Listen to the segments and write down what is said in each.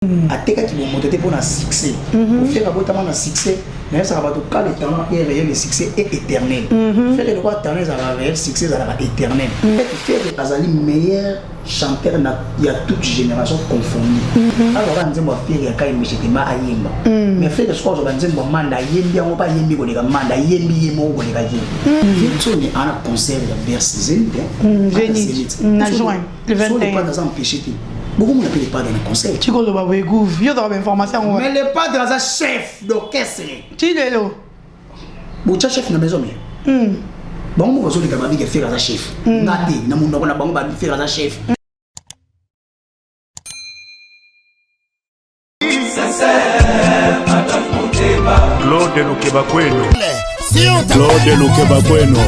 ateka qui vont monter pour un succès pour faire abotama un succès mais ça va tout cas l'éternel est réel, le succès est éternel faire le roi éternel ça va réel succès ça va éternel faire Azali meilleur chanteur il y a toute génération confondue alors on dit moi faire ya kai mishete ma ayemba mais faire ce qu'on va dire moi manda yembi on pas yembi ko leka manda yembi yemo ko leka yembi so ni ana concert ya Bercy Zénith na juin le 21 pas dans empêcher beaucoup ne peut pas dans le conseil. Tu connais pas le goût, il y a des informations. Mais le pas dans un chef d'orchestre. Tu es là. Bon, tu es chef de la maison. Bon, on va dire que tu es faire un chef. Nati, na monde na bango ba faire un chef. Claude Lukeba Kweno. Claude Lukeba Kweno.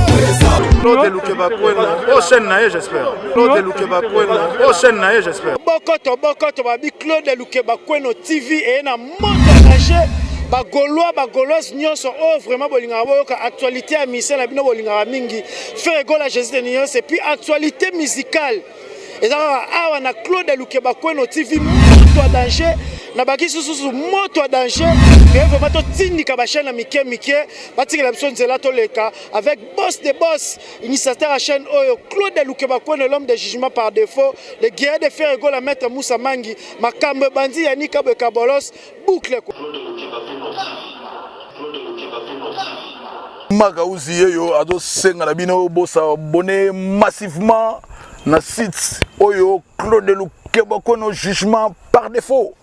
Claude Lukeba Kweno. Prochaine naïe j'espère. Claude Lukeba Kweno. Prochaine naïe j'espère. Bokoto babi Claude Lukeba Kweno TV et na monde danger. Ba Gaulois nyonso oh vraiment bolinga boyoka actualité à mission na bino bolinga mingi. Faire gola Jésus de nyonso et puis actualité musicale. Et ça awa na Claude Lukeba Kweno TV moto danger. Na baki susu moto danger et vraiment to tindika ba chaîne mike batika la biso nzela to leka avec boss de boss initiateur à chaîne oyo Claude Lukeba Kweno l'homme de jugement par défaut le guerrier de fer ego la maître Moussa Mangi makambe bandi yanika bekabolos boucle Maka uzi yeyo ado senga na bino bosa abonné massivement na site oyo Claude Lukeba Kweno jugement par défaut.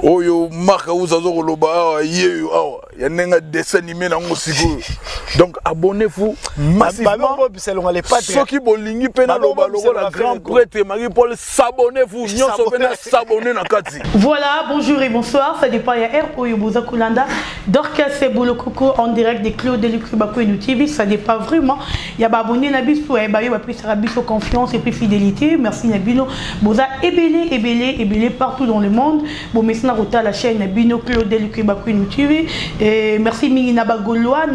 Oyo maka uzazo koloba yeyo awa ya nenga dessin animé na ngosiko donc abonnez-vous massivement soki bolingi pena loba logo la grand prêtre Marie-Paul s'abonnez-vous nyonso pena s'abonner na kati. Voilà, bonjour et bonsoir, ça dépend ya R Oyo Boza Kulanda d'orchestre Bolo Coco en direct de Claude Lukeba Kweno TV, ça dépend vraiment ya ba abonné na biso et ba yo ba plus rabiso confiance et puis fidélité. Merci Nabino Boza ébélé partout dans le monde. Bon maintenant la chaîne Nabino Claude Lukeba Kweno TV et merci mingi na ba Gaulois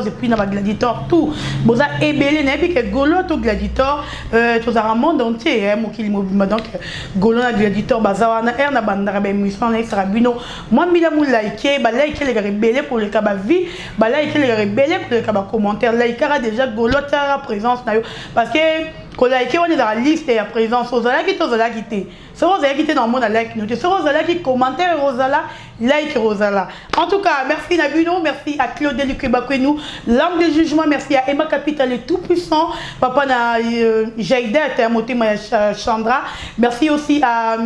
et puis na ba gladiateur tout boza ébélé na bi que Gaulois to gladiateur to za monde entier mokili mobima donc Gaulois na gladiateur bazawa na na bandara ba émission na extra bino moi mila mu like les gars rebelle pour le kaba vie ba like les gars rebelle pour le kaba commentaire like déjà Gaulois ta présence na yo parce que ko like on est dans la liste et à présence aux ala qui to zala quitté c'est aux ala qui dans le monde like nous c'est aux ala qui commentaire Rosala like Rosala. En tout cas, merci Nabino, merci à Claude Lukeba Kweno, l'homme de jugement, merci à Emma Capital, le tout puissant, papa na Jaïdet, Motema Chandra, merci aussi à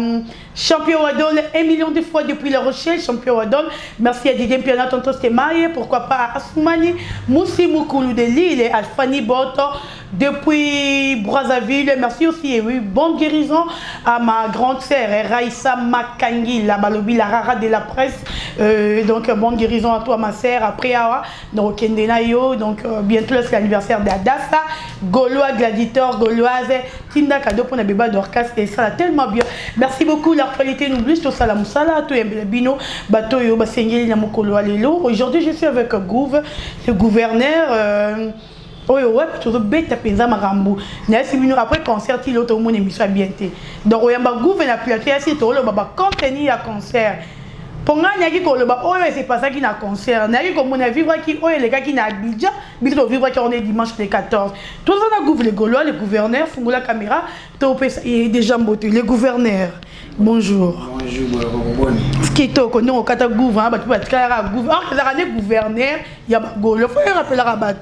Champion Wadol, 1 million de fois depuis La Rochelle, Champion Wadol, merci à Didier Piana, Tonto Stemaye, pourquoi pas à Assoumani, Moussi Moukoulou de Lille et Alfani Boto depuis Brazzaville, merci aussi et oui, bonne guérison à ma grande sœur Raïssa Makangi, la balobi, la rara de la presse. Donc bonne guérison à toi ma sœur après Awa donc Kendenayo donc bientôt c'est l'anniversaire d'Adassa Gaulois gladiateur gauloise Tinda cadeau pour la bébé d'orchestre et ça tellement bien merci beaucoup l'actualité n'oublie tout ça la musala tout bino bateau yo basengeli na mokolo alelo aujourd'hui je suis avec Gouv le gouverneur oui, ouais, tu as bête penza marambu. Après concert, il y a une émission bien. Donc, il y a un gouvernement qui a fait un contenu à concert. Pour moi, c'est pas ça qui a concert. Il y a vivre qui les gars qui n'a Abidjan, mais vivre qui on est dimanche le 14. Tout ça, le Gaulois, le gouverneur, fou la caméra, il est déjà beauté. Le gouverneur. Bonjour. Bonjour, ce qui est au Kono, au Katagouv, tu peux être clair à Gouv. Alors que les gouverneurs, il y a Gaulois, il faut rappeler la rabat.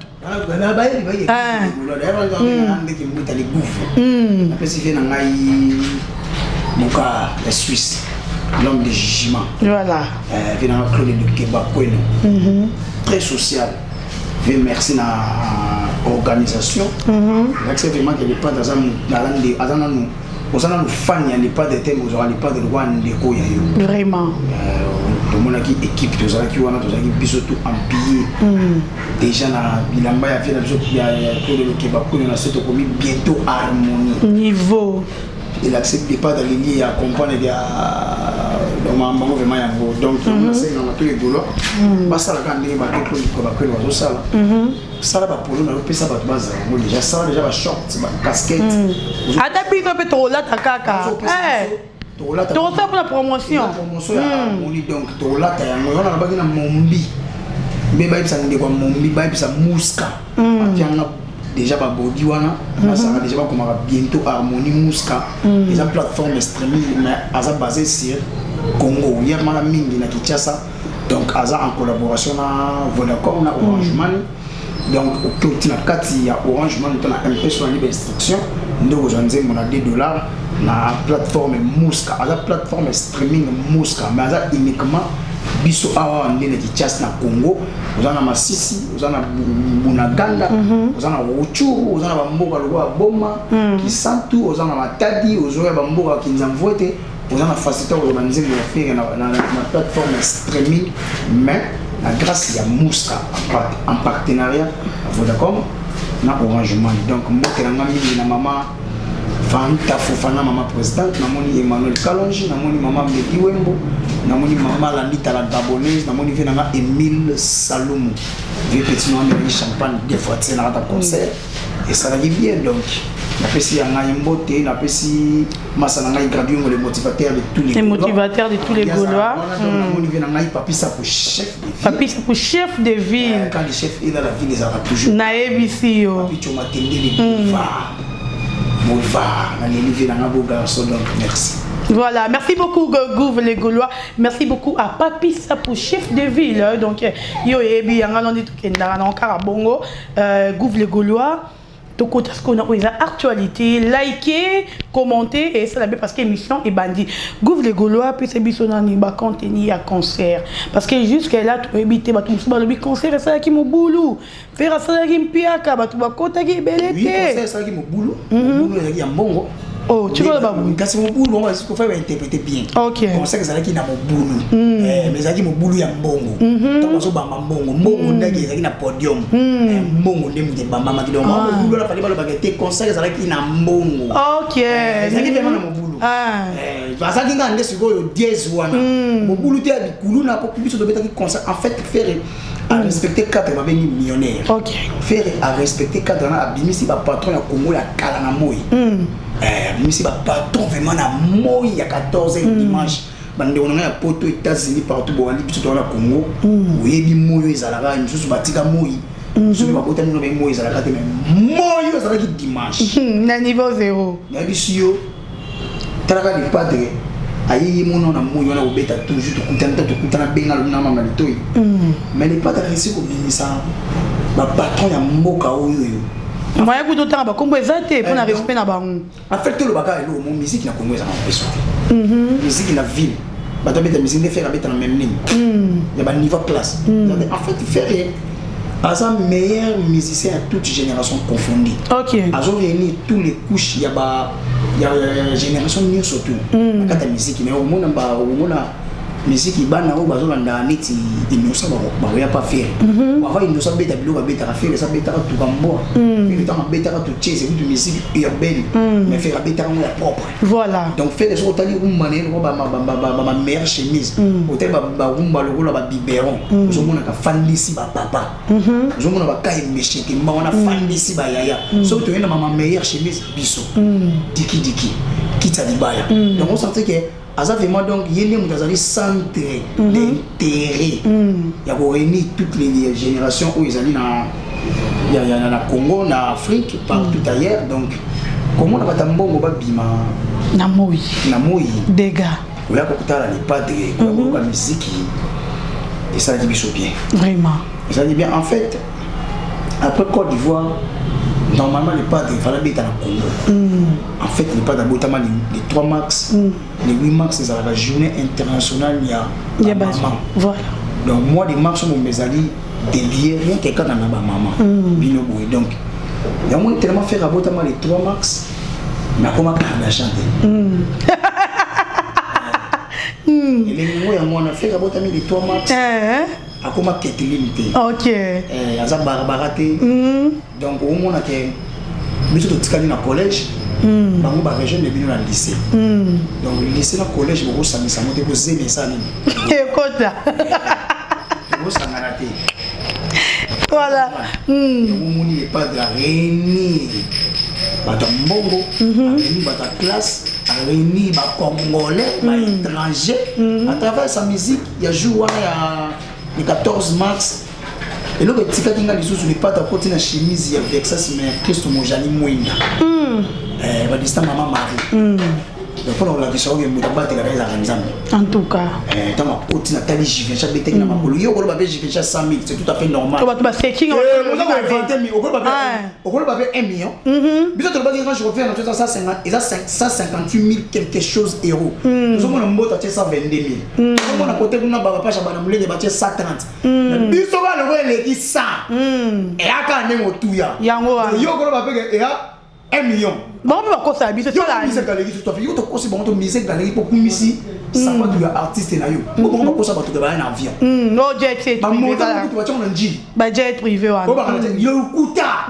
La Suisse. L'homme de jugement. Voilà. Finalement, Claude Lukeba Kweno. Très social. Merci à l'organisation. C'est vraiment qu'il n'y a pas dans un aux gens nous fans, il n'y a pas de thème, vous n'aurez pas de droit de déco. Vraiment. Tout le monde a une équipe, tout ça qui est surtout empilé. Déjà, il a fait la chose qui a Claude Lukeba Kweno, on a cette commis bientôt harmonie. Niveau. Il n'accepte pas d'aller lier à comprendre vraiment donc c'est dans tous les Gaulois ça la grande ça ça là pour nous on peut ça base déjà ça déjà short casquette attends puis un peu trop là ta caca tolata tu ressens pour la promotion ya moni donc tolata yango on a baki na mombi mais ba ibsa ndeko mombi ba ibsa muska atianga déjà ba body wana na ça déjà ba komaka bientôt harmonie muska eza plateforme streaming mais aza basé sur Congo ya mala mingi na Kinshasa donc aza en collaboration na Vodacom na Orange Money donc au na kati ya Orange Money to na MP sur la libre instruction ndeko zanze mona $2 na plateforme muska aza plateforme streaming muska mais aza uniquement biso awa ndene Kinshasa na Congo ozana Masisi ozana Bunaganda ozana Ruchuru ozana bamboka lokwa Boma Kisantu ozana Matadi ozoya bamboka Kinzamvwete ozana facilitateur de banzembo ya faire na plateforme streaming mais grâce à Mouska en partenariat à Vodacom na Orange Money donc mbote na mingi na mama Fanta Fofana mama présidente namoni Emmanuel Kalonji namoni mama Meki Wembo namoni mama Lanita la Gabonaise namoni venanga Emile Salomo vieux petit nom de champagne des fois c'est na concert et ça va bien donc napesi yanga mbote napesi masana ngai gradué le motivateur de tous les motivateurs de tous les Gaulois namoni venanga papi ça pour chef de ville papi ça pour chef de ville quand le chef est dans la ville ils aura toujours na ebisi yo papi choma tendeli boulevard na l'élevé na ngabo garçon donc merci. Voilà, merci beaucoup Gouv les Gaulois, merci beaucoup à Papi Sapo chef de ville donc yo ebi yanga londi to kenda na Karabongo Gouv les Gaulois to kota ce qu'on a aux actualités liker commenter et ça la parce que émission est bandit Gouv les Gaulois puis c'est bisonani ba contenu à concert parce que jusqu'à là tu éviter ba tout ba le concert ça qui mo boulou faire ça qui mpiaka ba tout ba kota qui belete oui concert ça qui mo boulou boulou ya mbongo. Oh, tu vois là-bas. Quand mon boulot, on va faire interpréter bien. Ok. On sait que ça qui n'a mon boulot. Mais ça qui mon boulot y a mbongo. Tant que ça bamba mbongo, mbongo ndagi ça qui n'a podium. Mbongo ndem de bamba ma qui donc mon boulot là fallait pas le baguette. Conseil que ça qui n'a mbongo. Ok. Ça qui vraiment mon boulot. Ça qui n'a ndé sur le 10 wana. Mon boulot t'es du coulou na pour plus de bêta qui conseil en fait faire à respecter cadre ma bengi millionnaire. Ok. Faire à respecter cadre na abimi si ba patron ya Congo ya kala na moi. Même si le patron vraiment a moi il y a 14 ans dimanche, on a poto États-Unis partout bon ali dans le Congo, oui bi moi ils allaient une chose batika moi, je vais pas porter nous moi ils allaient mais moi ils allaient dimanche. Na niveau 0. Na bisio, tala di padre, ayi mon on a moi on a obeta toujours tout kutana benga luna mama litoi. Mais les padres ici ko bimisa, ba patron ya mboka oyo. Moi, je vous temps comme vous êtes pour le respect na bango. En fait, tout le bagage est mon musique na Congo ça m'a fait musique na ville. Bah tu musique de faire habiter dans même ligne. Il y a un niveau classe. En fait, faire un meilleur musicien à toute génération confondue. OK. Azo réunir tous les couches, il y a génération mieux surtout. Quand la musique mais au monde musique ibana o bazo landa neti inosa ba ya pas faire avant inosa beta bilo ba beta faire ça beta tout kambo mais tant beta tout chese une musique urbaine mais faire beta on la propre voilà donc faire les autres tali umane ba meilleure chemise hôtel ba rumba lokola ba biberon zo mona ka fandisi ba papa zo mona ba kai mesheke ma wana fandisi ba yaya so to ena ma meilleure chemise biso diki kita libaya donc on sentait que Asa vraiment donc yéné mutazali centre d'intérêt. Ya ko réunir toutes les générations où ils allaient na Congo, na Afrique, partout ailleurs donc comment on va tambongo ba bima na moi dégâts. On a kokutala les padres ko la musique et ça dit bien. Vraiment. Et ça dit bien en fait après Côte d'Ivoire normalement les padres il fallait être dans le Congo. En fait les padres botama les 3 max les 8 max c'est la journée internationale il y a maman. Voilà. Donc moi les max sont mes alliés déliés rien que quand on a ma maman. Bino boy donc il y a moins tellement faire botama les 3 max mais comment on a chanté. Et les mots on a fait botama les 3 max. Akoma ketelimité. OK. Aza baraté. Donc au moins que biso to tikali na collège. Bango ba région de bino na lycée. Donc lycée na collège boko samisa mote ko zeme sani. Ekota. Boko sangarate. Voilà. Moni les padres réunis bato mbongo réuni bato classe réuni ba congolais ba étranger à travers sa musique il y a jour le 14 mars et le petit gars qui a les sous les pattes à côté de la chemise avec ça c'est mais Christ Mojali Mouinda ba distant maman Marie donc on a dit en tout cas dans ma pote Nathalie Givenchy bête na makolo yo ko ba Givenchy 100 000 c'est tout à fait normal to ba setting on a 20 000 on ba 1 million biso to ba grand chauffeur na 150 et ça 158 000 quelque chose euros nous on a mbota 122 000 on a côté kuna ba page ba na mulenge ba 130 biso ba le leki 100 et aka ne motuya yango yo ko ba pe et 1 million. Bon, on va commencer à biser ça là. Yo galerie tout à fait. Yo to kosi bon to musique galerie pour kumisi ça pas du artiste na yo. Bon on va ça ba to ba un avion. No jet privé. Ba mo to ba chon nji. Ba jet privé wa. Ko ba kana yo kuta.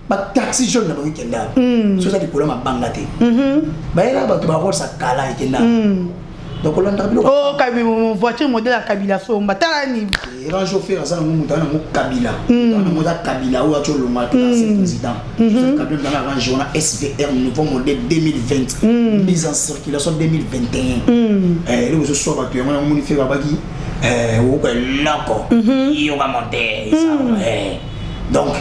Ba taxi jaune na ba weekend. So ça di problème banga te. Ba ela ba to ba rôle ça kala ikenda. Donc on a oh Kabila voiture modèle à Kabila somba tani grand chauffeur ça na mutana mo Kabila na mo da Kabila ou acho lo mal président Kabila dans la région SVR nouveau modèle 2020 mise en circulation 2021 le monsieur so ba tu on a mo ni faire ba ki o ko lako yo va monter ça donc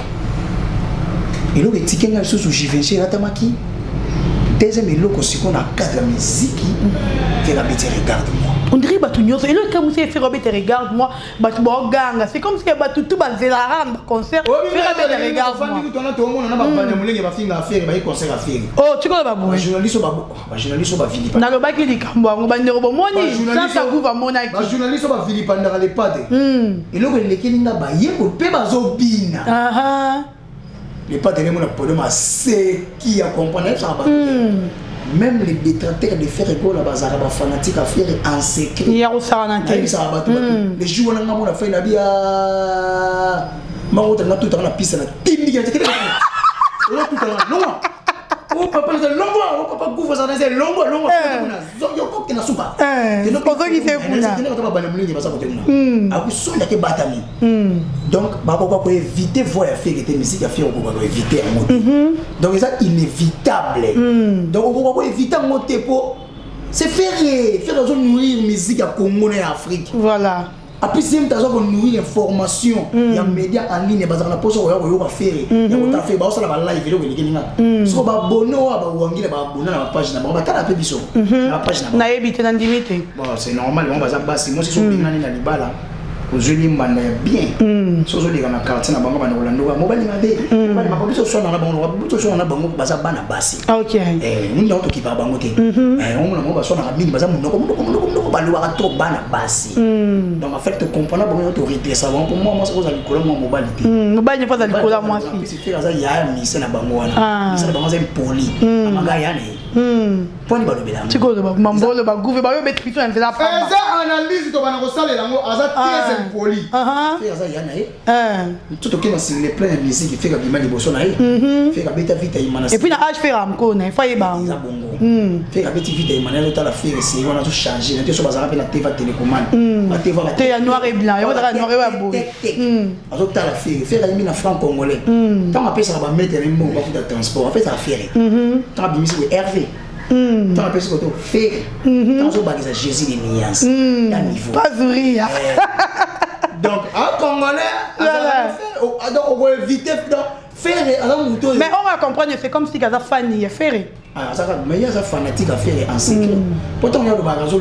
et le ticket na sous Givenchy atamaki deuxième eloko siko na cadre musique fait la bête regarde-moi on dirait batunyo et le comme c'est fait Robert regarde-moi batu boganga c'est comme si batu tout bazela rendre concert fait Robert regarde-moi oh tu connais pas bon journaliste ba Philippe na lobaki likambo ngo bandero bomoni ça gouva monaki ba journaliste ba Philippe ndaka les pade et le lekelinga ba yeko pe bazobina les pas de mon problème c'est qui a compris ça même les détracteurs de faire école à bazar ba fanatique à faire en secret il y a ça na télé ça ba les jours on a mon fait la bia maroute na tout dans la piste na tindi ya tout non oh papa c'est longo oh papa gouffe ça c'est longo yo ko ke na supa no kozo ki se kuna ne ko ba na mulingi ba sa ko tena aku sonda ke batami donc ba ko éviter voir faire que musique à faire ko ba éviter en mode donc c'est inévitable donc on va éviter en mode pour c'est faire nourrir musique à Congo et Afrique voilà. Après, si tu as nourrir information, il y a médias en ligne, il y a des choses qui sont faites. Il y a des choses qui sont live, il y a des choses qui sont abonnés, il y a la page, il y a la page. C'est normal, on va se passer. Moi, si je suis bien, je suis bien. Si je suis dans la carte, je suis bien. Je suis bien. Ok. Nous avons qui va bangoter. On va sur la mine, donc en fait, tu comprends pas comment tu répliques ça. Pour moi, c'est pour ça que je mobilité. Mobile pas dans le moi aussi. C'est ça, il y a un ministère na bangoana. C'est bangoana c'est poli. Amagaya ne. Point de balobela. Tu connais pas mambo le bagouve ba yo mettre piton en la femme. Ça analyse to bana ko sale lango aza très poli. Fait ça ya na tout ok dans les plein de musique qui fait que bima liboso na fait que beta vite imana. Et puis na âge faire am ko na faye ba. Fait que beta vite imana le la faire c'est on a tout changer. Na te so bazara pe na TV télécommande. Ma TV te ya noir et blanc. Yo ta noir et beau. Azo ta la faire il na franc congolais. Tant appelle ça va mettre les mots pour faire transport. En fait ça faire. Tant bimisi ko Hervé. Tant appelle ça ko faire. Tant so ba les Jésus des nuances. Niveau. Pas sourire. Donc en congolais, donc on va éviter faire mais on va comprendre c'est comme si Gaza Fanny fait mais il y a des fanatiques à faire en secret. Pourtant il y a le bagage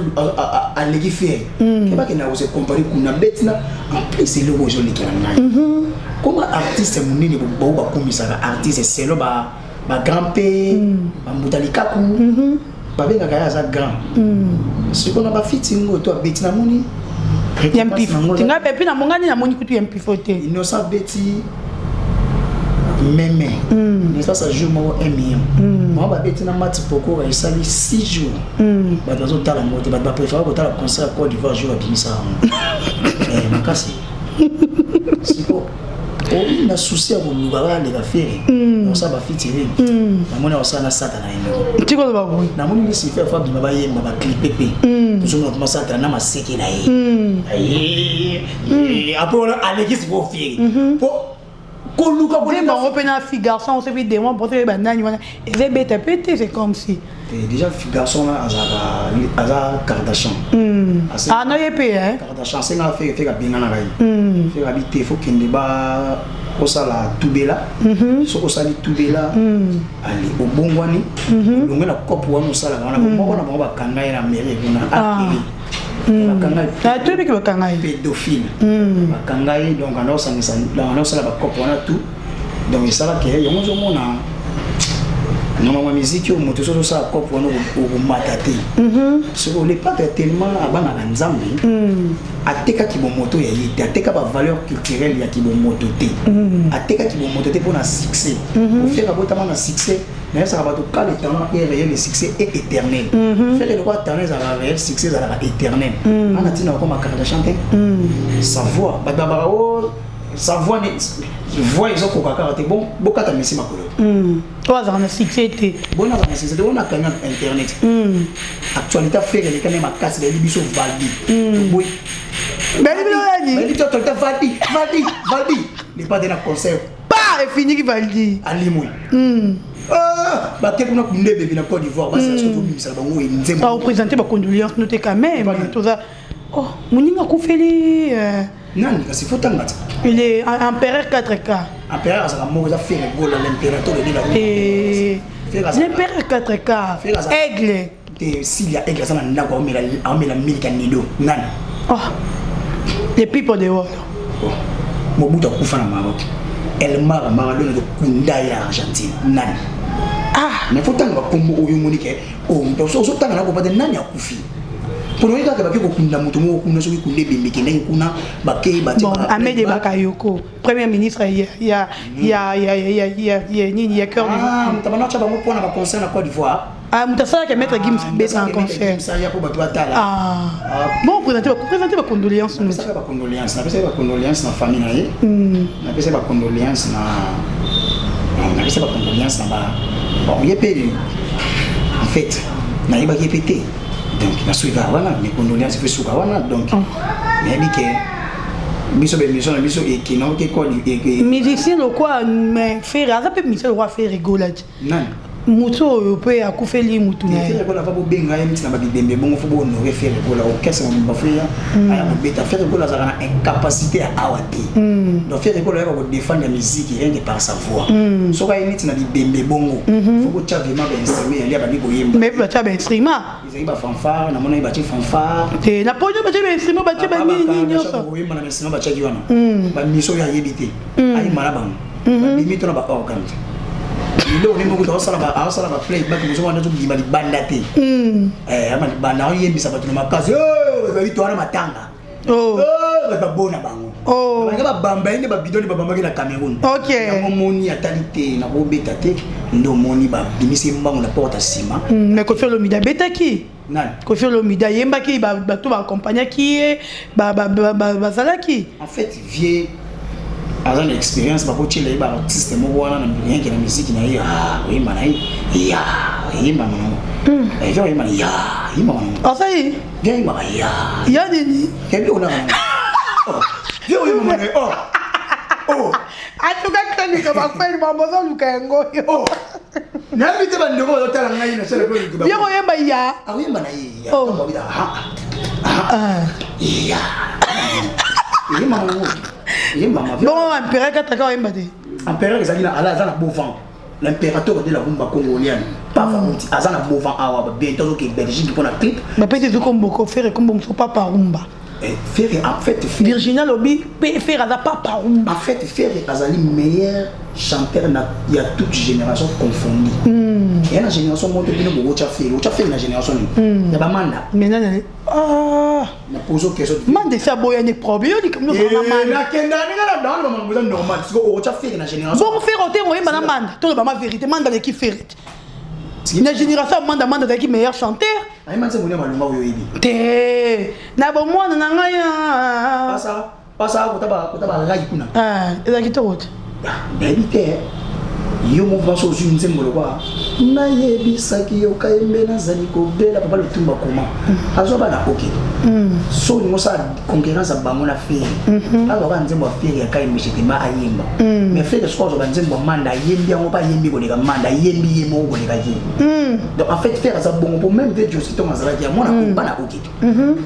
à l'équipe faire. Et pas que nous se comparer qu'on a bête là en plus c'est le joli qui a comment artiste munini bo ba komisa artiste c'est le ba grand-père ba mutalikaku ba benga kaya za grand. Ce qu'on a pas fitting toi bête na moni yampi tinga pepi na mongani na moni kutu yampi fote innocent beti mémé ça ça joue moi 1 million moi ba beti na mati poko ba isali 6 jours ba dozo tala moto ba préférer ko tala concert Côte d'Ivoire jour abimisa makasi siko o na souci à vous ba les affaires on ça ba fitiri na mona osana sata na ino tiko ba boy na moni ni sifa fa bima ba yemba ba clip pepe toujours na masata na maseki na ye après on a l'église pour faire pour koluka on peut un fille garçon, on se fait des mois pour te banane, et c'est bête à péter, c'est comme si. Déjà, le garçon là, a Kardashian. Ah non, il est payé, hein? Kardashian, c'est un fait que bien en arrière. Fait habiter, il faut qu'il débat au sala Toubela. So au sala Toubela, allez au Bongwani. Donc la coupe ou au sala, on a beaucoup de kangaï na mairie, on a kangaï. Ah, tu veux que kangaï? Pédophile. Kangaï, donc on a sala la coupe, on a tout. Donc il sala qu'il y a un jour on a non ma musique au moto so ça coupe on au matate. So les pas tellement abana nzambe. Ateka ki bon moto ya yite, ateka ba valeur culturelle ya ki bon moto te. Ateka ki bon moto te pour na succès. Pour faire abotama na succès, mais ça va tout cas l'éternel est réel, le succès est éternel. Faire le droit éternel ça va réel, succès ça va éternel. On a dit comme ma carte de chanter. Sa voix, sa voix voix ils ont quoi karaté bon bokata messi makolo. Toi ça na succès te. Bon na succès on a canal internet. Actualité faire les canaux ma casse les biso valdi. Oui. Mais tu as Valdi. Il pas de la concert. Pas fini qui Valdi. Alimou. Bah tu connais une bébé na Côte d'Ivoire, bah c'est surtout ça va ngou nzembo. Ça représenter ba condoléances noté quand même. Tout ça. Oh, moninga koufeli nani kasi fotanga. Il est empereur 4K. Empereur ça va mourir faire gola l'impérateur de la. Et l'empereur 4K. Aigle. Te s'il y a aigle ça na ndako amela milika nido. Nani? Oh. Les people de haut. Mobutu akufa na Maroc. Elmar Maradona de Kunda ya Argentine. Nani? Ah, mais faut tanga kombo oyo monike o mpeso so tanga na ko ba de nani akufi. Pour nous ka ba ke ko kunda mutu mo kuna so ki kunde bimbe ke ndenge kuna ba ke ba ti. Bon, Ahmed Bakayoko, premier ministre il y a cœur du Ah, tabana cha ba mo pona ba concert na Côte d'Ivoire. Ah, Moutasala qui mettre Gims baisse en concert. Ah. Bon, présenter ma condoléance. On a pas condoléance, on a pas condoléance na famille na ye. On a pas condoléance na on a pas condoléance na ba. Bon, il est en fait, na yeba qui pété. Donc na suiva wana, mes condoléances fait souka wana donc. Mais dit que biso be mission biso et qui non que quoi musicien le quoi mais faire ça peut mission le roi faire rigoler. Non. Muto peut akufeli mutu na faire ko la va benga ye mitina ba bidembe bongo fo bo no faire ko la orchestre mo ba faire aya mo beta faire ko la za na incapacité à awati donc faire ko la ko défendre la musique rien que par sa voix so ka mitina bidembe bongo fo ko cha vraiment ba instrument ya ba ni boyemba mais ba cha ba instrument ils ba fanfare na mona ba cha fanfare te na pojo ba cha ba instrument ba cha ba nini nyoso boyemba na instrument ba cha giwana ba miso ya yebite ay marabang ba limite na ba organ il est même quand ça va playback nous sommes dans une bandate ama banda on yembi sabato na makazi ba bitwana matanga ba bona bango ba bamba ine ba bidoni ba bamba na Cameroun OK na moni atalite na ko beta te ndo moni ba bimisi mbango na porte sima mais ko felo mida beta ki nan ko felo mida yemba ki ba to ba accompagner ki ba zalaki en fait vieux azan expérience ba ko chile ba artiste mo wana na rien que la musique na ya oui mana ya yimba mano jo yimba ya yimba mano ah ça y bien yimba ya nini kebi ona jo yimba mano atuka kani ka ba kweli mambo za lukango yo na bite ba ndoko otala ngai na sele ko yo yemba ya yimba na ya to ba bida ya yimba mano bon, empereur 4K yemba te. Empereur ezali na ala azana Bovan. L'impérateur de la rumba congolienne. Pas famuti azana Bovan awa bientôt au Belgique pour la clip. Mais peut-être comme beaucoup faire comme beaucoup pas par rumba. Faire en fait Virginia Lobby faire aza pas par rumba. En fait faire azali meilleur chanteur il y a toute génération confondue. Il y a une génération monte bino bo cha faire la génération ni. Ya ba manda. Maintenant ah na pose question. Manda ça boya ni problème ni comme nous na manda. Na kenda ni na dans le monde normal parce que o cha faire la génération. Bon faire autant moi manda manda. Tout le vérité manda les qui fait. La génération manda qui meilleur chanteur. Ay man se mona malunga oyo yibi. Te na bo mwana na ngai pasa ko taba rai kuna. Ah, ezaki to route. Baby te. yo mouvement so zu nzembo lokwa na yebisaki yo kaembe na zali ko bela papa le tumba comment azo bana OK so ni mosa concurrence bango na fere alo ba nzembo fere ya kaembe chitima ayemba mais fere so zo ba nzembo manda yembi yango ba yembi ko leka manda yembi yemo ko leka ji donc en fait fere ça bon pour même de José Thomas la ki amona ko bana OK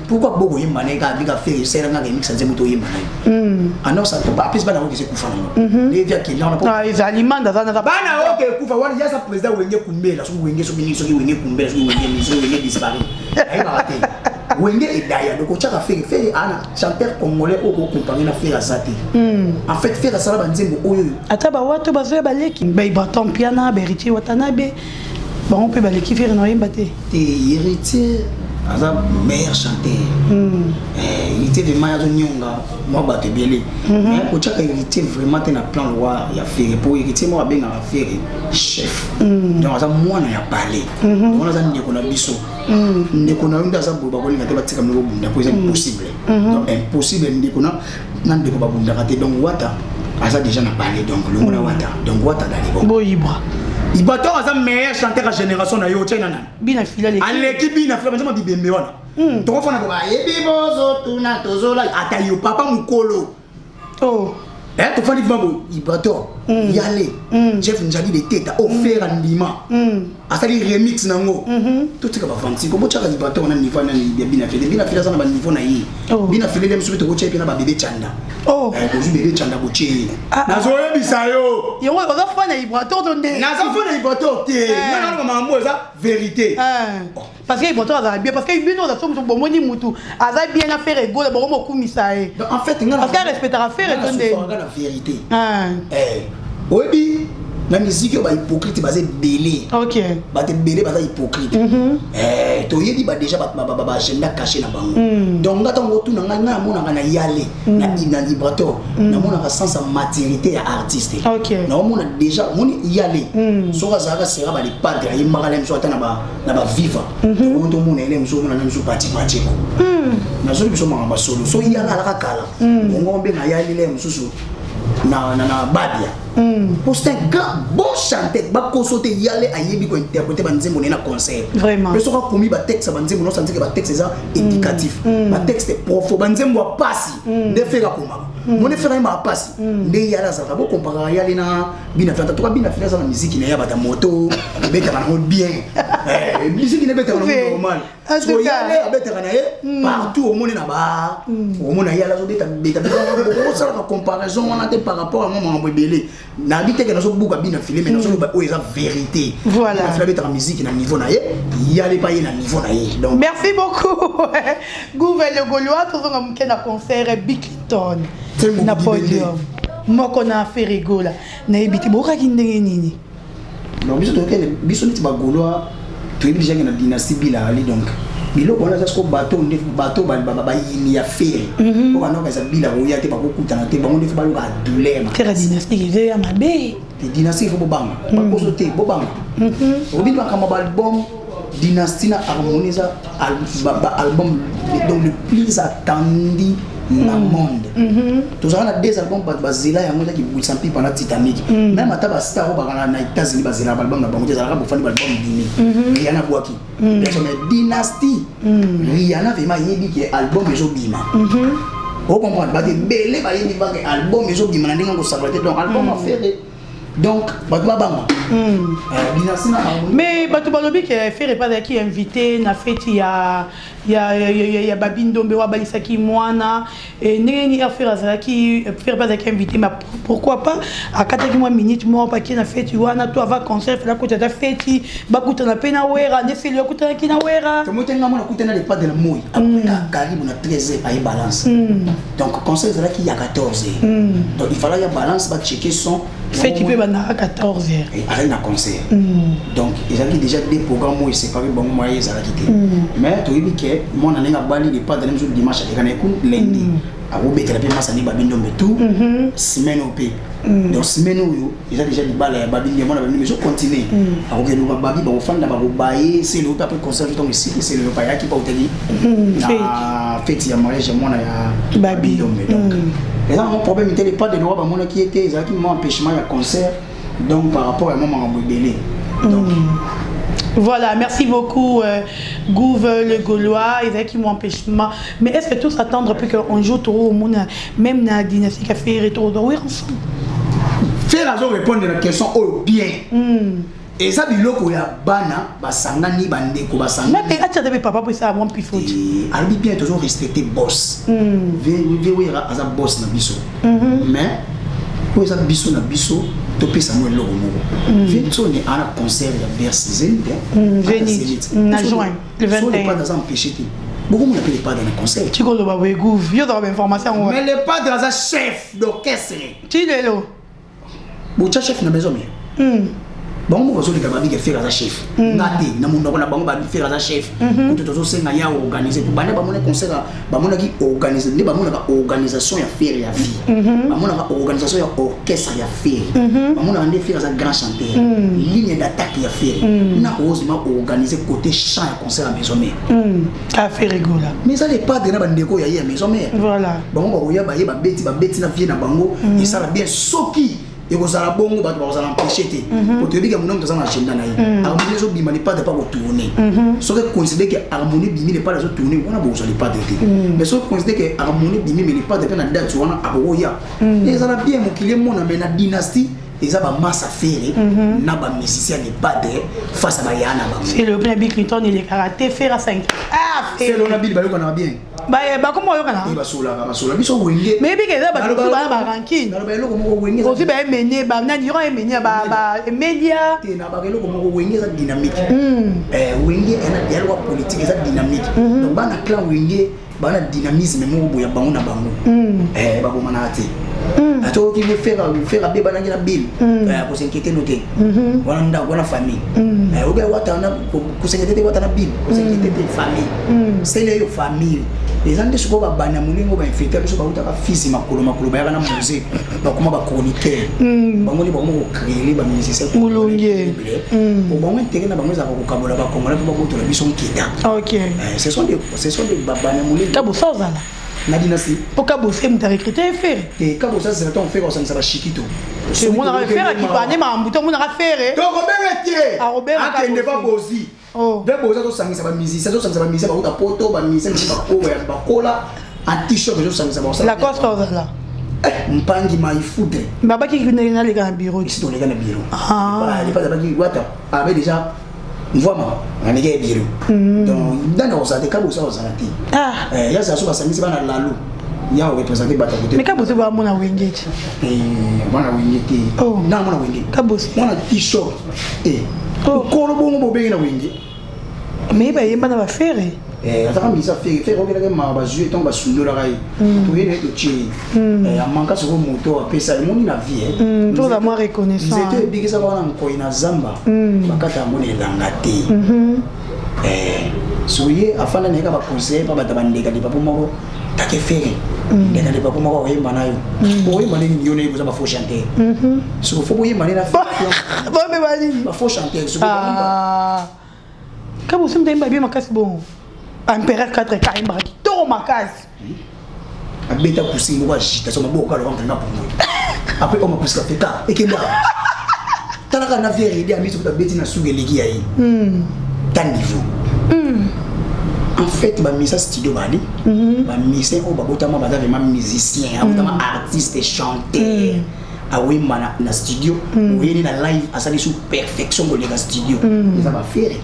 pourquoi bogo yemba na ka bika fere sera nga mix nzembo to yemba na alors ça pas plus bana ko ki se kufa na les via qui là on a les aliments dans bana OK kufa wani ya sa président wenge kumbela so wenge so ministre so wenge kumbela so wenge ministre wenge disparaît ay ba raté wenge et daya donc chaka faire ana chanteur congolais au compagnie na faire azati en fait faire ça ba nzembo oyo ata ba wato ba zo ba leki ba baton piana beriti watanabe ba on peut ba leki faire na yemba te héritier aza meilleur chanteur il était vraiment ya nyonga moi ba te belé mais ko chaka héritier vraiment te na plan loi ya faire pour héritier moi benga na faire chef donc aza mwana ya parler on aza ndeko na biso ndeko na unda za boba ko linga te batika mlo bunda ko c'est impossible donc impossible ndeko na ndeko ba bunda te donc wata aza déjà na parler donc le mona wata donc wata dali bon boyibra Ibato aza meilleur chanteur à génération na yo tchena na bina fila les aleki bina fila banza bibembe wana to fona ko ba yebi bozo tuna tozola ata yo papa mukolo oh to fani babo Ibato yale chef njali de teta offert ndima asali remix nango tout ce que va fanti ko bochaka Ibato on a niveau na bina fila sana ba niveau na yi bina fila le msubi to ko chepi na ba bébé chanda ko zu bébé chanda ko che nazo yebisa yo yo on va faire na Ibato donné nazo fona Ibato te na mambo eza vérité parce que Ibato a bien parce que bino za somo bomoni mutu aza bien à faire ego ba mo kumisa e en fait ngana parce que respectera faire donné la vérité oyebi na musique ba hypocrite basé belé OK ba te belé ba hypocrite to yebi ba déjà ba agenda caché na bango donc ngata ngotu na nga mona na yale na Ibato na mona ka sens maturité ya artiste OK na mona déjà moni yale so ka zaka sera ba les padres yi magala mso ata na ba viva to to mona ele mso mona mso parti ko na so biso mama solo so yala la kala ngombe na yale le msusu na babia pour c'est un grand bon chanteur ba kosote yale ayebi ko interpréter ba nzembo na concert vraiment mais so ka komi ba texte ba nzembo no santi que ba texte ça éducatif ba texte profond ba nzembo pasi de faire koma mon faire ma pasi de yala ça ba comparer yale na bina fata to ka bina fata ça na musique na ya ba ta moto beta na bien musique ne beta na normal so yale beta na partout au monde na ba au monde yala so beta on ça la comparaison on a par rapport à mon belé na bité que nazo buka bina filé mais nazo ba oza vérité voilà la flabe ta musique na niveau na ye yale pa ye na niveau na ye donc merci beaucoup Gouvelle Gaulois tout nga mukena concert Bicton na podium moko na faire rigola na ebiti boka kindenge nini non biso to kele biso niti ba Gaulois to ebi janga na dynastie bila ali donc bilo bona ça ko bateau ndef bateau ba yini ya faire ko bana ka zabila ko ya te ba ko kutana te ba ndef ba lo ba douleur terre dynastie ke ya mabe te dynastie fo bobanga ba ko so te bobanga obino ka ma album dynastie na harmoniza album donc le plus attendu na monde tous on a des albums bazila ya ngota ki busampi pendant Titanic même ata ba star ba na États-Unis bazila album na bango za ka bofani album dini Rihanna boaki mais dynastie Rihanna vraiment yebi ki album ezo bima o comprendre ba de belé ba yebi ba album ezo bima na ndinga ko saboter donc album a faire donc batba banga dynastie na mais batu balobi que faire pas qui invité na fête ya babindombe wa balisaki mwana et neni affaire azaki faire pas qui invité mais pourquoi pas à 4 mois minutes moi pas qui na fête wana toi va concert la côté ta fête bakuta na pena wera ne feli bakuta ki na wera to motenga mona kuta na le pas de la moi après karibu na 13h à balance donc concert azaki ya 14h donc il fallait ya balance ba checker son fête peut bana 14h et aller na concert donc ils avaient déjà des programmes où ils séparé bon moi ils allaient quitter mais to yebi ke mon année na bali le pas de même jour dimanche à kana ku lundi a vous bettre pe masani babindombe tout semaine au pays donc semaine où ils avaient déjà du bal ya babindombe na babindombe je continue a ko ke babi ba ofanda ba baye c'est le après concert donc ici c'est le pas ya qui pas hôtel na fête ya mariage mon ya babindombe donc les gens ont problème était pas de droit ba mon qui était ils avaient qui m'empêchement ya concert Donc par rapport à maman Mobélé. Donc voilà, merci beaucoup Gouve le Gaulois, ils ont qui m'ont empêchement. Mais est-ce que tous s'attendre plus qu'on joue trop au monde, même dans la dynastie qui a fait retour de oui ensemble? Faire raison répondre à la question au bien. Et ça biloko ya bana basangani bandeko basangani. Mais tu as papa pour ça avant puis faut. Ali bien toujours respecter boss. Vewe aza boss na biso. Mais ko eza biso na biso to pesa mo eloko moko. Vito ni ana concert ya Bercy Zénith. Zénith na juin le 21. Pas dans empêcher. Beaucoup ne peut pas dans le concert. Tu connais pas Gouve, il y a des informations. Mais le pas dans un chef d'orchestre. Tu l'es là. Bon chef na maison mais. Bon, moi, je vais vous faire un chef. Nati, na mundo na bango ba faire un chef. Tout to senga ya organiser. Bana ba mona concert, ba mona ki organiser, ne ba mona ka organisation ya faire ya vie. Ba mona ka organisation ya orchestre ya faire. Ba mona ande faire un grand chanteur. Ligne d'attaque ya faire. Na heureusement organiser côté chant ya concert à maison mère. Ça fait rigoler. Mais ça n'est pas de na bandeko ya maison mère. Voilà. Bango ba ya ba beti na vie na bango, et ça va bien soki. Et vous allez bon, vous allez empêcher. Pour te dire que mon homme est dans l'agenda. Harmonie, les autres n'est pas de pas retourner. Sauf que considérer que harmonie bimi n'est pas les autres tourner, on a besoin de pas de dire. Mais sauf que considérer que harmonie bimi n'est pas de faire la date sur un aboya. Et ça va bien mon client mon amène la dynastie. Et ça va masse à faire. N'a pas musicien n'est pas de face à Bayana. C'est le plein Bill Clinton et les karaté faire à 5. Ah, c'est le Nabil Bayo qu'on a bien. Bah comment on a? Il va sur la biso wenge. Mais bien que ça va ba ranking. Na ba eloko moko wenge. Aussi ba mener ba na dira mener ba média. Te na ba eloko moko wenge ça dynamique. Wenge ena dialogue politique ça dynamique. Donc ba na clan wenge ba na dynamisme moko boya bango na bango. Ba ko manate. Ato qui veut faire beba na ngina bill. Pour s'inquiéter noter. Wana nda wana famille. Obe wata na pour s'inquiéter wata na bill. Pour s'inquiéter famille. C'est les famille. Les gens qui sont bana mulingo ba infecté biso ba utaka fils makolo ba yana musique ba kuma ba chroniqueur bango ni bango créer ba musicien mulunge pour bango intérêt na bango za ko kabola ba kongola ba boto la biso nkida. OK. Ce sont des bana mulingo Kabo sozala na dynastie pourquoi bosser me recruter faire et kabo ça c'est ton faire ça ça chikito c'est mon affaire qui pané ma mbuto mon affaire to Robert Etier a Robert a ne pas bosi de boza to sangisa ba musicien to sangisa ba musicien ba uta poto ba musicien ba ko ba kola en t-shirt to sangisa ba la coste sozala mpangi mai foudre baba qui na les gars bureau ici to les gars na bureau ah il pas qui wata avait déjà vraiment on est bureau donc dans ça de kabo ça ozalati ya ça so basangisi ba na lalo ya représenter bata côté mais kabo se ba mona wenge mona wenge te na mona wenge kabo mona t-shirt ko bongo bo benga na wenge mais ba yemba na ba faire ataka misa faire okela ke ma ba jouer ton ba sundola kai to yene to chi amanka so ko moto apesa moni na vie pour la moi reconnaissant c'était bigisa ba na ko ina zamba bakata moni elanga te soye afana neka ba conseiller pa bata bandeka di papa moko take faire ndeka di papa moko oyemba nayo oyemba ni yone ibuza ba faux chanter so fo boyemba na ba me bali ba faux chanter so kabo sim demba bien makasi bon Empereur 4 Kaimba to makasi abeta kusingo ba jita so maboka lo ngana pour moi après on m'a poussé feta et que moi talaka na vie aider ami so ta beti na sugeleki yayi ta niveau en fait ba misa studio bali ba misa o ba botama ba vraiment musicien vraiment artiste chanteur awe mana na studio oyeni na live asali sous perfection ko le studio ça va faire.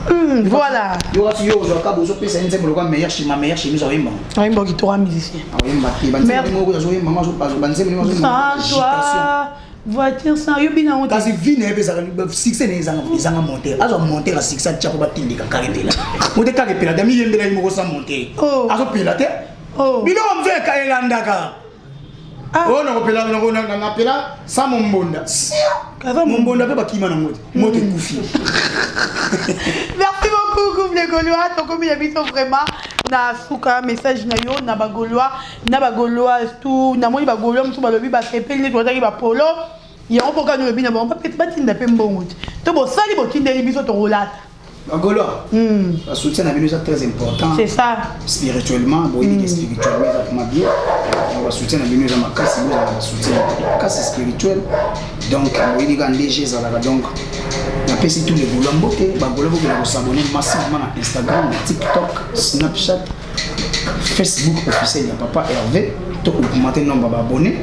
Voilà. Yo si yo zo kabo zo pesa nze mo lokwa meilleur chez ma meilleure chez nous oyemba. Oyemba ki to musicien. Oyemba ki banze mo ko zo oyemba ma zo paso banze mo zo. Ça voiture ça yo bina on. Kasi vine ebe za succès ne ezanga monter. Azo monter la succès tcha ko batindi ka karepela. Mo de karepela dami yembela mo ko sa monter. Azo pela te. Bino mve ka elandaka. Oh non pela na pela sa mombonda. Kaza mombonda pe bakima na moto. Moto kufi. Merci beaucoup Gouve le Gaulois, donc comme il a vu vraiment na suka message na yo na ba Gaulois tout na moni ba Gaulois musu ba lobi ba sepeli to taki ba polo ya on poka no lobi na ba peut-être ba tinda pe mbongo to bo sali bo tinda biso to rolata Gaulois. Le soutien à Bino est très important. C'est ça. Spirituellement, spirituellement, ça va bien. Le soutien à Bino est ma casse, le soutien casse spirituel. Donc, il y a des léger, donc, on a tous les Gaulois en beauté. Les Gaulois vont s'abonner massivement à Instagram, TikTok, Snapchat, Facebook officiel, il y a Papa Hervé. Tout le monde est nombre d'abonnés.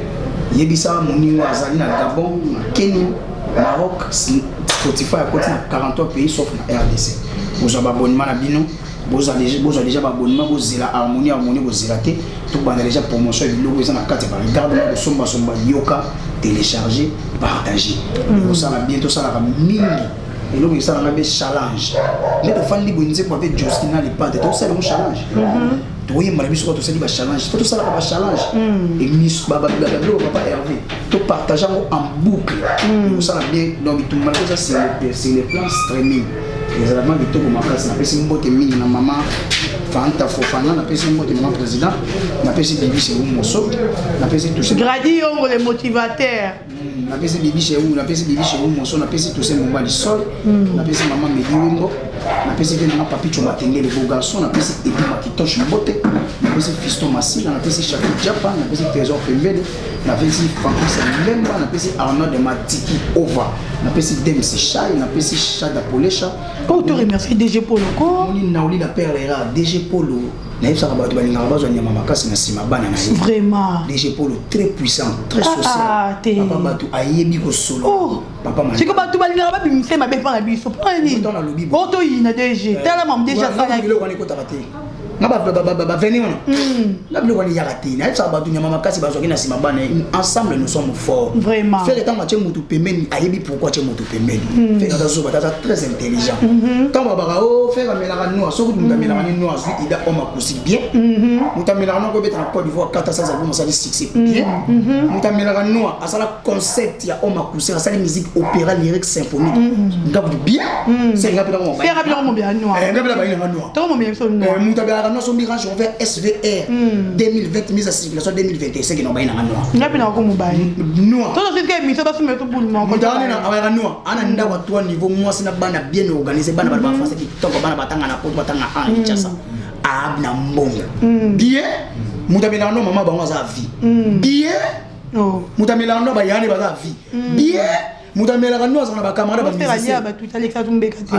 Il y a des gens qui sont Gabon, Kenya, Maroc, Spotify à 43 pays sauf la RDC. Vous avez abonnement à Bino, vous avez déjà abonnement, vous avez harmonie, vous avez tout déjà promotion de logo, vous avez carte par regarde, vous avez yoka, télécharger, partager. Vous avez bientôt ça la mini. Et là, ça a un challenge. Les enfants qui ont fait Josquina, les pâtes, tout ça, c'est un challenge. Tu vois, il m'a dit que c'est un challenge. Tout ça, c'est un challenge. Et Miss Baba, Papa Hervé, tout partageant en boucle. Ça a bien. Donc, tout le monde, c'est le plan streaming. Les éléments de tout le monde, on appelle ça une botte mini, na maman, Fanta Fofana, on appelle ça une botte maman président, on appelle ça Bibi chez Oumosso, on appelle ça tout ça. Grady, on les motivateurs. On appelle ça Bibi chez Oumosso, on appelle ça Bibi chez Oumosso, on appelle ça tout ça Mouba du sol, on appelle ça maman Mediwimbo, on appelle ça maman Papi Chomatenge, le beau garçon, on appelle ça Ebi Makitosh Mbote, on appelle ça Fiston Massi, on appelle ça Chapi Japan, on appelle ça Trésor Pembele, on appelle ça Francis Lemba, on appelle ça Arnaud de Matiki Ova, on appelle ça Dems Chai, on appelle ça Chada Polecha. Quand tu remercies DG Polo, on a perle DG Polo. Vraiment. DG Polo très puissant, très social. Papa Batou ayebi ko solo. Papa c'est que Batou balinga ba bimse ma bepa na biso. Prani. Auto ina DG. Tala mam déjà ça na. Ensemble nous sommes forts. Vraiment. Faire le temps match mutu pembeni ayebi pourquoi tu mutu pembeni. Faire dans zo batata très intelligent. Tant baba o faire melaka noa so ku melaka ni noa zui ida oma kusi bien. Mutamela no ko beta na Côte d'Ivoire 400 albums ça succès bien. Mutamela noa asala concept ya oma kusi asala musique opéra lyrique symphonique. Ngabu bien. C'est ngabu mo ba. Faire bien mo bien noa. Ngabu ba ina noa. Tant mo bien so noa. Mutamela no so mirage on fait SVR 2020 mise à circulation 2025 qui no ba ina noa. Ngabu na ko mo ba. Noa. Tout ce que mi so ba so meto boule mo ko. Mutane na awara noa. Ana nda wa toi niveau moi sina bana bien organisé bana ba français qui toko bana batanga na poto batanga en Kinshasa. Abna mbongo. Bien. Mutamela no mama bango za vie. Bien. Mutamela no ba yane ba za vie. Bien. Mutamela no za na ba camarade ba musicien. Ba tout Alexa Tumbeka te.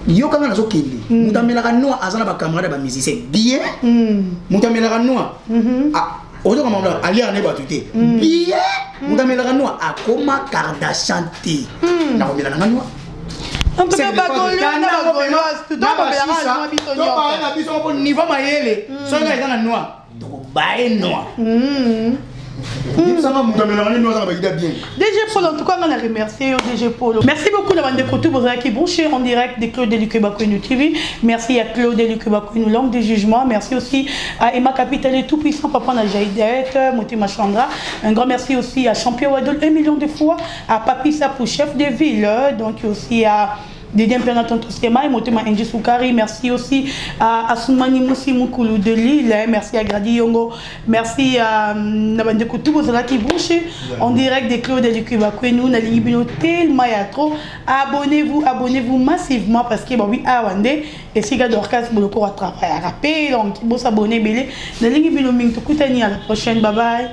Yo kanga nazo kende. Mutamela no azana ba camarade ba musicien. Bien. Mutamela no ozo kama mwana ali ane ba tuté. Bien. Mutamela no akoma Kardashian te. Na ko mela na no. En tout cas, DG Polo, en tout cas, on a remercié DG Polo. Merci beaucoup d'avoir découvert vous qui branché en direct des Claude Lukebakwenu TV. Merci à Claude Lukebakwenu, langue de jugement. Merci aussi à Emma Capitaine et tout puissant Papa Najaïdet, Motima Chandra. Un grand merci aussi à Champion Wadol 1 million de fois, à Papi Sapou, chef de ville, donc aussi à Dédien Pena Tonto Skema et Motema Inji Soukari. Merci aussi à Asumani Moussi Moukoulou de Lille. Merci à Grady Yongo. Merci à Nabande Koutou qui bouche en direct des Claude et du Cubakwenu. Nali Bino tellement y a trop. Abonnez-vous massivement parce que oui, Awande et si gars d'Orcas Boloko à travailler à rappeler. Donc, vous s'abonnez, Bélé. Nali Bino Ming Tokoutani à la prochaine. Bye bye.